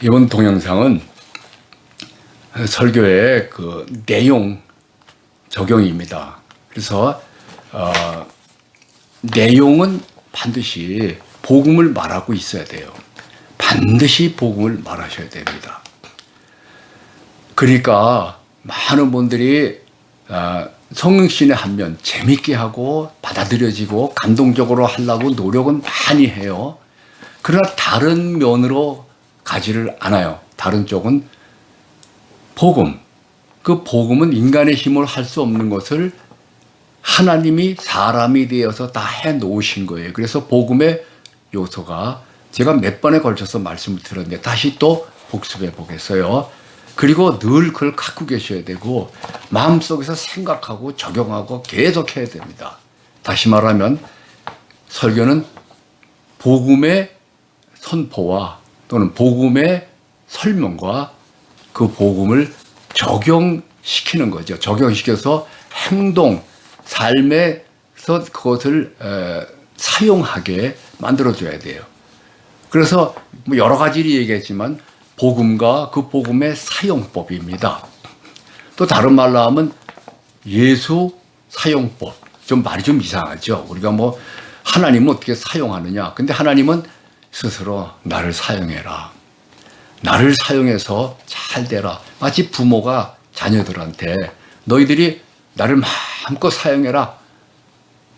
이번 동영상은 설교의 그 내용 적용입니다. 그래서 내용은 반드시 복음을 말하고 있어야 돼요. 반드시 복음을 말하셔야 됩니다. 그러니까 많은 분들이 성령신의 한 면 재밌게 하고 받아들여지고 감동적으로 하려고 노력은 많이 해요. 그러나 다른 면으로 가지를 않아요. 다른 쪽은 복음. 그 복음은 인간의 힘으로 할 수 없는 것을 하나님이 사람이 되어서 다 해놓으신 거예요. 그래서 복음의 요소가 제가 몇 번에 걸쳐서 말씀을 드렸는데 다시 또 복습해 보겠어요. 그리고 늘 그걸 갖고 계셔야 되고 마음속에서 생각하고 적용하고 계속 해야 됩니다. 다시 말하면 설교는 복음의 선포와 또는 복음의 설명과 그 복음을 적용시키는 거죠. 적용시켜서 행동, 삶에서 그것을 사용하게 만들어줘야 돼요. 그래서 여러 가지를 얘기했지만 복음과 그 복음의 사용법입니다. 또 다른 말로 하면 예수 사용법. 좀 말이 좀 이상하죠. 우리가 뭐 하나님은 어떻게 사용하느냐. 근데 하나님은 스스로 나를 사용해라. 나를 사용해서 잘 되라. 마치 부모가 자녀들한테 너희들이 나를 마음껏 사용해라.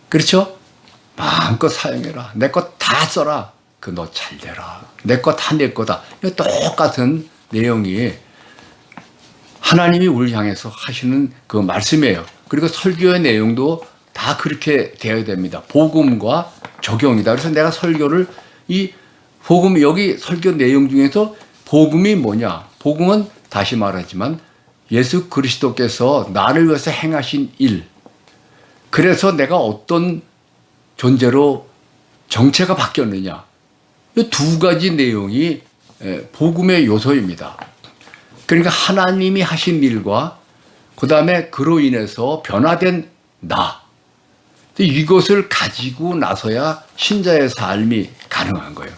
그렇죠? 마음껏 사용해라. 내 것 다 써라. 그 너 잘 되라. 내 거 다 내 거다. 똑같은 내용이 하나님이 우리를 향해서 하시는 그 말씀이에요. 그리고 설교의 내용도 다 그렇게 되어야 됩니다. 복음과 적용이다. 그래서 내가 설교를 이 복음 여기 설교 내용 중에서 복음이 뭐냐? 복음은 다시 말하지만 예수 그리스도께서 나를 위해서 행하신 일. 그래서 내가 어떤 존재로 정체가 바뀌었느냐? 이 두 가지 내용이 복음의 요소입니다. 그러니까 하나님이 하신 일과 그 다음에 그로 인해서 변화된 나. 이것을 가지고 나서야 신자의 삶이 가능한 거예요.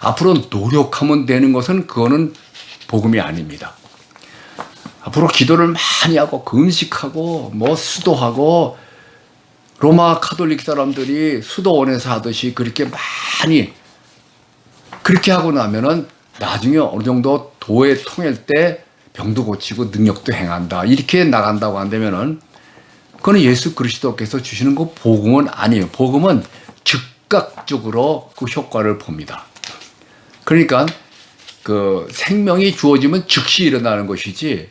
앞으로 노력하면 되는 것은 그거는 복음이 아닙니다. 앞으로 기도를 많이 하고 금식하고 뭐 수도하고 로마 카톨릭 사람들이 수도원에서 하듯이 그렇게 많이 그렇게 하고 나면은 나중에 어느 정도 도에 통할 때 병도 고치고 능력도 행한다. 이렇게 나간다고 한다면은 그건 예수 그리스도께서 주시는 그 복음은 아니에요. 복음은 즉각적으로 그 효과를 봅니다. 그러니까 그 생명이 주어지면 즉시 일어나는 것이지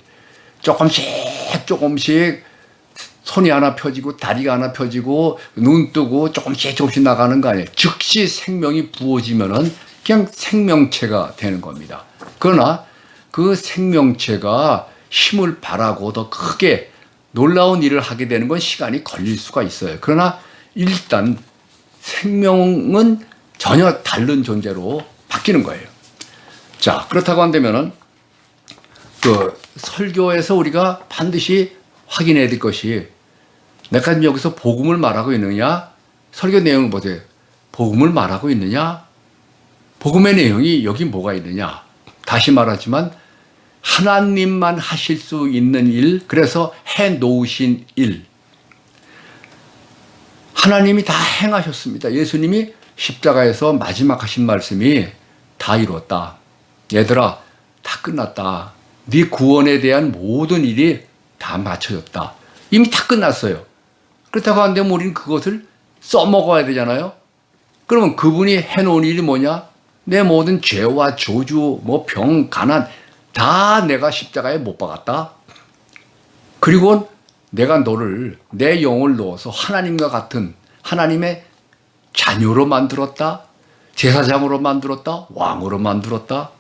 조금씩 손이 하나 펴지고 다리가 하나 펴지고 눈 뜨고 조금씩 나가는 거 아니에요. 즉시 생명이 부어지면은 그냥 생명체가 되는 겁니다. 그러나 그 생명체가 힘을 발하고 더 크게 놀라운 일을 하게 되는 건 시간이 걸릴 수가 있어요. 그러나 일단 생명은 전혀 다른 존재로 바뀌는 거예요. 자, 그렇다고 한다면은 그 설교에서 우리가 반드시 확인해야 될 것이 내가 여기서 복음을 말하고 있느냐? 설교 내용을 보세요. 복음을 말하고 있느냐? 복음의 내용이 여기 뭐가 있느냐? 다시 말하지만 하나님만 하실 수 있는 일, 그래서 해놓으신 일. 하나님이 다 행하셨습니다. 예수님이 십자가에서 마지막 하신 말씀이 다 이루었다. 얘들아, 다 끝났다. 네 구원에 대한 모든 일이 다 마쳐졌다. 이미 다 끝났어요. 그렇다고 한다면 우리는 그것을 써먹어야 되잖아요. 그러면 그분이 해놓은 일이 뭐냐? 내 모든 죄와 저주, 뭐 병, 가난 다 내가 십자가에 못 박았다. 그리고 내가 너를 내 영을 넣어서 하나님과 같은 하나님의 자녀로 만들었다. 제사장으로 만들었다. 왕으로 만들었다.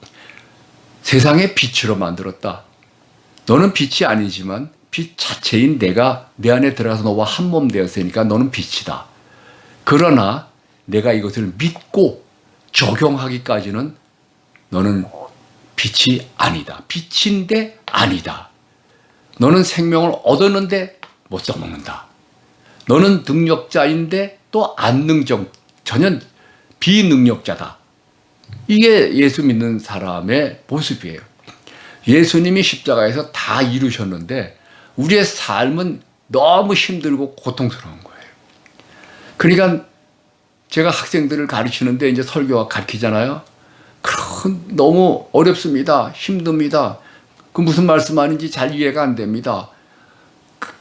세상의 빛으로 만들었다. 너는 빛이 아니지만 빛 자체인 내가 내 안에 들어가서 너와 한 몸 되었으니까 너는 빛이다. 그러나 내가 이것을 믿고 적용하기까지는 너는 빛이 아니다. 빛인데 아니다. 너는 생명을 얻었는데 못 써먹는다. 너는 능력자인데 또 전혀 비능력자다. 이게 예수 믿는 사람의 모습이에요. 예수님이 십자가에서 다 이루셨는데 우리의 삶은 너무 힘들고 고통스러운 거예요. 그러니까 제가 학생들을 가르치는데 이제 설교와 가르치잖아요. 그럼 너무 어렵습니다. 힘듭니다. 그 무슨 말씀하는지 잘 이해가 안 됩니다.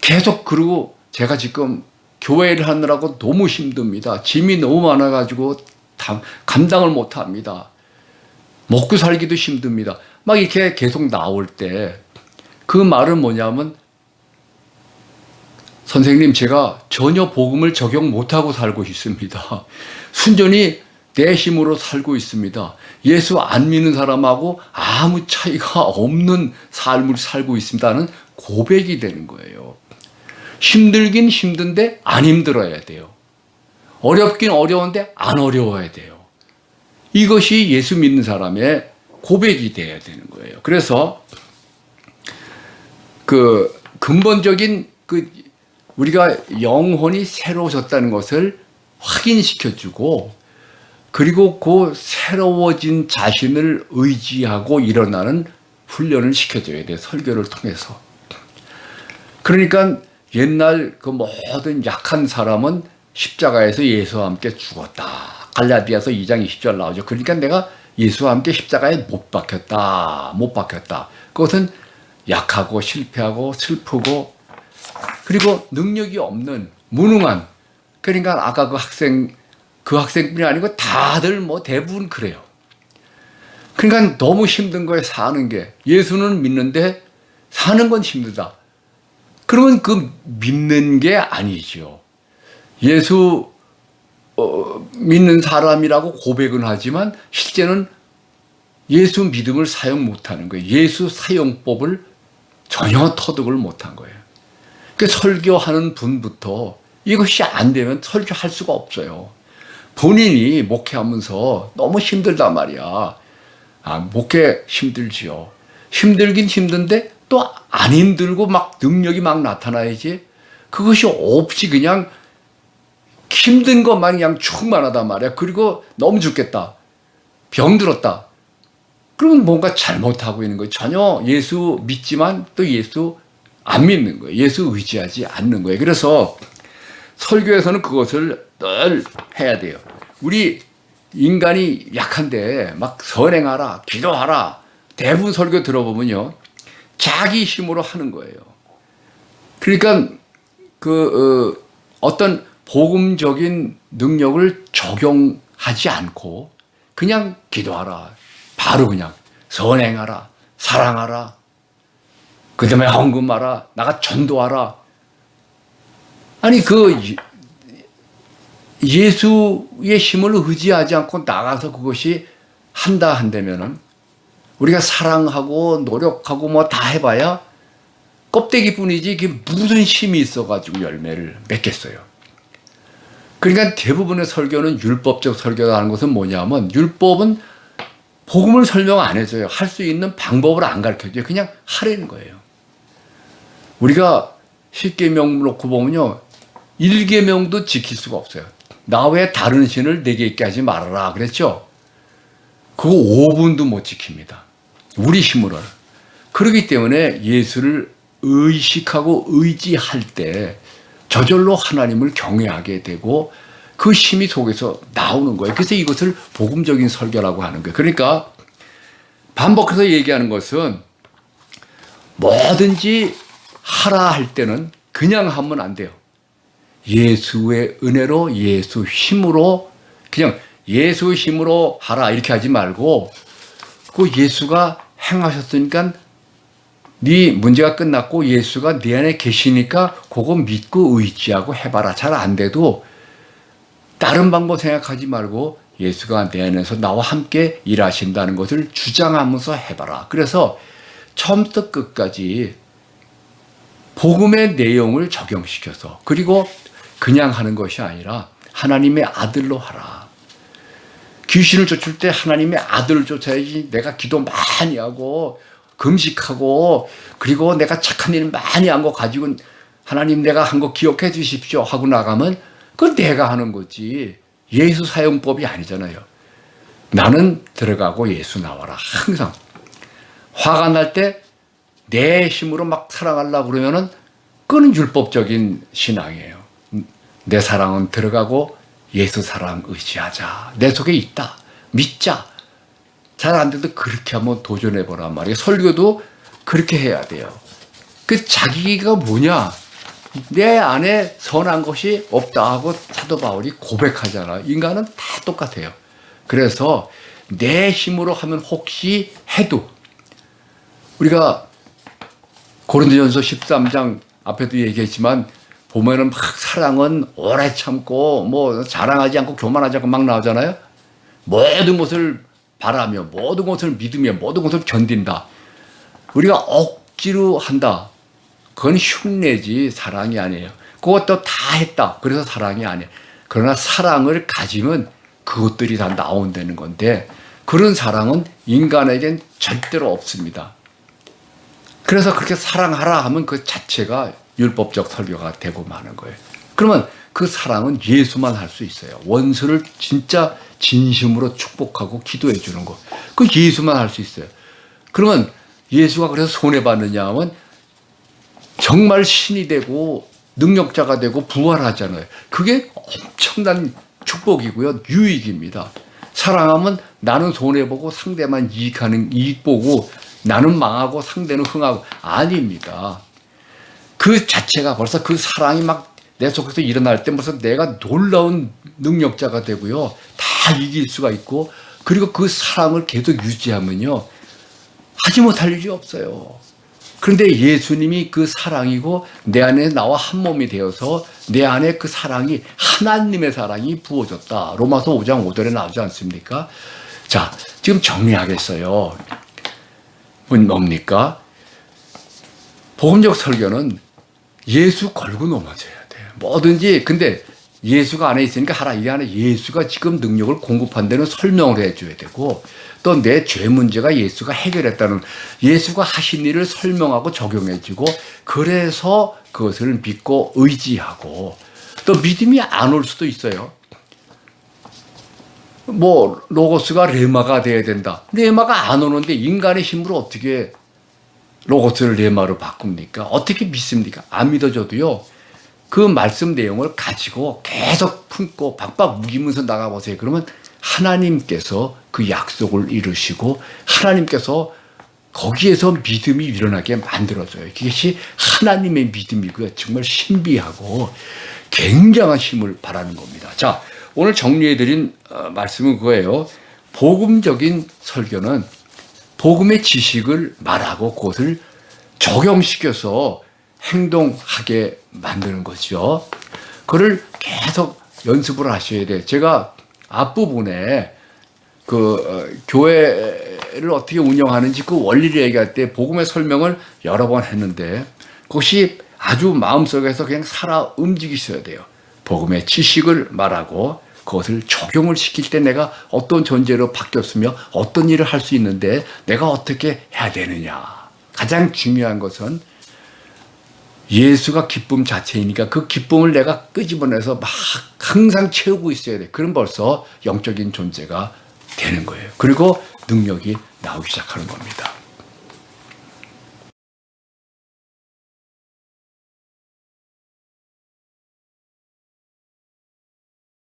계속 그러고 제가 지금 교회를 하느라고 너무 힘듭니다. 짐이 너무 많아가지고 감당을 못합니다. 먹고 살기도 힘듭니다. 막 이렇게 계속 나올 때 그 말은 뭐냐면 선생님 제가 전혀 복음을 적용 못하고 살고 있습니다. 순전히 내 힘으로 살고 있습니다. 예수 안 믿는 사람하고 아무 차이가 없는 삶을 살고 있습니다는 고백이 되는 거예요. 힘들긴 힘든데 안 힘들어야 돼요. 어렵긴 어려운데 안 어려워야 돼요. 이것이 예수 믿는 사람의 고백이 돼야 되는 거예요. 그래서 그 근본적인 우리가 영혼이 새로워졌다는 것을 확인시켜주고 그리고 그 새로워진 자신을 의지하고 일어나는 훈련을 시켜줘야 돼요. 설교를 통해서. 그러니까 옛날 그 모든 약한 사람은 십자가에서 예수와 함께 죽었다. 갈라디아서 2장 20절 나오죠. 그러니까 내가 예수와 함께 십자가에 못 박혔다. 못 박혔다. 그것은 약하고 실패하고 슬프고 그리고 능력이 없는 무능한 그러니까 아까 그 학생뿐이 아니고 다들 뭐 대부분 그래요. 그러니까 너무 힘든 거에 사는 게 예수는 믿는데 사는 건 힘들다. 그러면 그 믿는 게 아니죠. 예수 믿는 사람이라고 고백은 하지만 실제는 예수 믿음을 사용 못하는 거예요. 예수 사용법을 전혀 터득을 못한 거예요. 그러니까 설교하는 분부터 이것이 안 되면 설교할 수가 없어요. 본인이 목회하면서 너무 힘들단 말이야. 목회 힘들지요. 힘들긴 힘든데 또 안 힘들고 막 능력이 막 나타나야지. 그것이 없이 그냥 힘든 것만 그냥 충만하단 말이야. 그리고 너무 죽겠다. 병들었다. 그러면 뭔가 잘못하고 있는 거예요. 전혀 예수 믿지만 또 예수 안 믿는 거예요. 예수 의지하지 않는 거예요. 그래서 설교에서는 그것을 늘 해야 돼요. 우리 인간이 약한데 막 선행하라, 기도하라. 대부분 설교 들어보면요. 자기 힘으로 하는 거예요. 그러니까 어떤 복음적인 능력을 적용하지 않고 그냥 기도하라. 바로 그냥 선행하라. 사랑하라. 그 다음에 헌금하라. 나가 전도하라. 아니 예수의 힘을 의지하지 않고 나가서 그것이 한다면은 우리가 사랑하고 노력하고 뭐 다 해봐야 껍데기뿐이지 이게 무슨 힘이 있어가지고 열매를 맺겠어요. 그러니까 대부분의 설교는 율법적 설교라는 것은 뭐냐면 율법은 복음을 설명 안 해줘요. 할 수 있는 방법을 안 가르쳐줘요. 그냥 하라는 거예요. 우리가 10계명 놓고 보면요. 1계명도 지킬 수가 없어요. 나 외에 다른 신을 내게 있게 하지 말아라 그랬죠. 그거 5분도 못 지킵니다. 우리 힘으로는. 그렇기 때문에 예수를 의식하고 의지할 때 저절로 하나님을 경외하게 되고 그 힘이 속에서 나오는 거예요. 그래서 이것을 복음적인 설교라고 하는 거예요. 그러니까 반복해서 얘기하는 것은 뭐든지 하라 할 때는 그냥 하면 안 돼요. 예수의 은혜로 예수 힘으로 그냥 예수 힘으로 하라 이렇게 하지 말고 그 예수가 행하셨으니까 네 문제가 끝났고 예수가 네 안에 계시니까 그거 믿고 의지하고 해봐라. 잘 안 돼도 다른 방법 생각하지 말고 예수가 내 안에서 나와 함께 일하신다는 것을 주장하면서 해봐라. 그래서 처음부터 끝까지 복음의 내용을 적용시켜서 그리고 그냥 하는 것이 아니라 하나님의 아들로 하라. 귀신을 쫓을 때 하나님의 아들을 쫓아야지. 내가 기도 많이 하고 금식하고 그리고 내가 착한 일 많이 한 거 가지고 하나님 내가 한 거 기억해 주십시오 하고 나가면 그건 내가 하는 거지 예수 사용법이 아니잖아요. 나는 들어가고 예수 나와라. 항상. 화가 날 때 내 힘으로 막 사랑하려고 그러면은 그건 율법적인 신앙이에요. 내 사랑은 들어가고 예수 사랑 의지하자. 내 속에 있다. 믿자. 잘 안 돼도 그렇게 한번 도전해보란 말이에요. 설교도 그렇게 해야 돼요. 그 자기가 뭐냐? 내 안에 선한 것이 없다 하고 사도 바울이 고백하잖아. 인간은 다 똑같아요. 그래서 내 힘으로 하면 혹시 해도 우리가 고린도전서 13장 앞에도 얘기했지만 보면은 막 사랑은 오래 참고 뭐 자랑하지 않고 교만하지 않고 막 나오잖아요. 모든 것을 바라며 모든 것을 믿으며 모든 것을 견딘다. 우리가 억지로 한다. 그건 흉내지 사랑이 아니에요. 그것도 다 했다. 그래서 사랑이 아니에요. 그러나 사랑을 가지면 그것들이 다 나온다는 건데 그런 사랑은 인간에겐 절대로 없습니다. 그래서 그렇게 사랑하라 하면 그 자체가 율법적 설교가 되고 마는 거예요. 그러면 그 사랑은 예수만 할 수 있어요. 원수를 진짜 진심으로 축복하고 기도해 주는 거. 그 예수만 할 수 있어요. 그러면 예수가 그래서 손해받느냐 하면 정말 신이 되고 능력자가 되고 부활하잖아요. 그게 엄청난 축복이고요. 유익입니다. 사랑하면 나는 손해보고 상대만 이익 보고 나는 망하고 상대는 흥하고 아닙니다. 그 자체가 벌써 그 사랑이 막 내 속에서 일어날 때 벌써 내가 놀라운 능력자가 되고요. 다 이길 수가 있고 그리고 그 사랑을 계속 유지하면요. 하지 못할 일이 없어요. 그런데 예수님이 그 사랑이고 내 안에 나와 한 몸이 되어서 내 안에 그 사랑이 하나님의 사랑이 부어졌다. 로마서 5장 5절에 나오지 않습니까? 자, 지금 정리하겠어요. 뭡니까? 복음적 설교는 예수 걸고 넘어져야 돼요. 뭐든지. 근데 예수가 안에 있으니까 하라. 이 안에 예수가 지금 능력을 공급한 데는 설명을 해줘야 되고 또 내 죄 문제가 예수가 해결했다는 예수가 하신 일을 설명하고 적용해주고 그래서 그것을 믿고 의지하고 또 믿음이 안 올 수도 있어요. 뭐 로고스가 레마가 돼야 된다. 레마가 안 오는데 인간의 힘으로 어떻게 로고스를 레마로 바꿉니까? 어떻게 믿습니까? 안 믿어져도요. 그 말씀 내용을 가지고 계속 품고 박박 우기면서 나가보세요. 그러면 하나님께서 그 약속을 이루시고 하나님께서 거기에서 믿음이 일어나게 만들어줘요. 그것이 하나님의 믿음이고요. 정말 신비하고 굉장한 힘을 바라는 겁니다. 자, 오늘 정리해드린 말씀은 그거예요. 복음적인 설교는 복음의 지식을 말하고 그것을 적용시켜서 행동하게 만드는 거죠. 그걸 계속 연습을 하셔야 돼요. 제가 앞부분에 그 교회를 어떻게 운영하는지 그 원리를 얘기할 때 복음의 설명을 여러 번 했는데 그것이 아주 마음속에서 그냥 살아 움직이셔야 돼요. 복음의 지식을 말하고 그것을 적용을 시킬 때 내가 어떤 존재로 바뀌었으며 어떤 일을 할 수 있는데 내가 어떻게 해야 되느냐. 가장 중요한 것은 예수가 기쁨 자체이니까 그 기쁨을 내가 끄집어내서 막 항상 채우고 있어야 돼. 그럼 벌써 영적인 존재가 되는 거예요. 그리고 능력이 나오기 시작하는 겁니다.